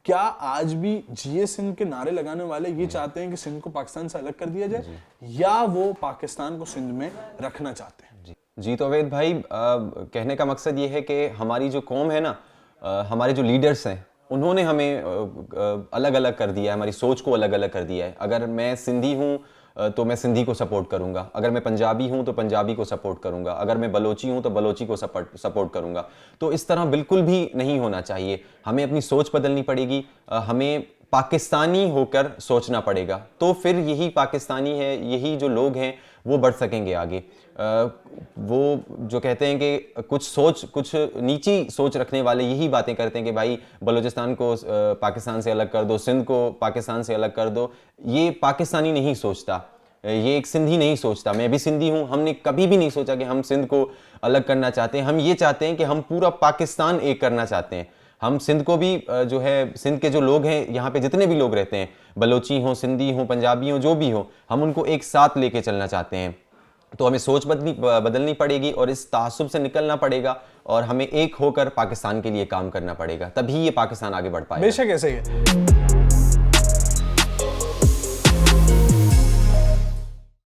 क्या आज भी जिये सिंध के नारे लगाने वाले ये चाहते हैं कि सिंध को पाकिस्तान से अलग कर दिया जाए, या वो पाकिस्तान को सिंध में रखना चाहते हैं? जी तो अवैध भाई, कहने का मकसद ये है कि हमारी जो कौम है ना, हमारे जो लीडर्स हैं उन्होंने हमें अलग अलग कर दिया है, हमारी सोच को अलग अलग कर दिया है। अगर मैं सिंधी हूँ तो मैं सिंधी को सपोर्ट करूंगा, अगर मैं पंजाबी हूं तो पंजाबी को सपोर्ट करूंगा, अगर मैं बलोची हूं तो बलोची को सपोर्ट करूंगा। तो इस तरह बिल्कुल भी नहीं होना चाहिए। हमें अपनी सोच बदलनी पड़ेगी, हमें पाकिस्तानी होकर सोचना पड़ेगा, तो फिर यही पाकिस्तानी है, यही जो लोग हैं वो बढ़ सकेंगे आगे। वो जो कहते हैं कि कुछ नीची सोच रखने वाले यही बातें करते हैं कि भाई बलूचिस्तान को पाकिस्तान से अलग कर दो, सिंध को पाकिस्तान से अलग कर दो। ये पाकिस्तानी नहीं सोचता, ये एक सिंधी नहीं सोचता। मैं भी सिंधी हूँ, हमने कभी भी नहीं सोचा कि हम सिंध को अलग करना चाहते हैं। हम ये चाहते हैं कि हम पूरा पाकिस्तान एक करना चाहते हैं। हम सिंध को भी जो है, सिंध के जो लोग हैं, यहाँ पे जितने भी लोग रहते हैं, बलोची हों, सिंधी हों, पंजाबी हों, जो भी हो, हम उनको एक साथ लेके चलना चाहते हैं। तो हमें सोच बदलनी पड़ेगी और इस तासुब से निकलना पड़ेगा, और हमें एक होकर पाकिस्तान के लिए काम करना पड़ेगा, तभी ये पाकिस्तान आगे बढ़ पाएगा। बेशक ऐसे ही है।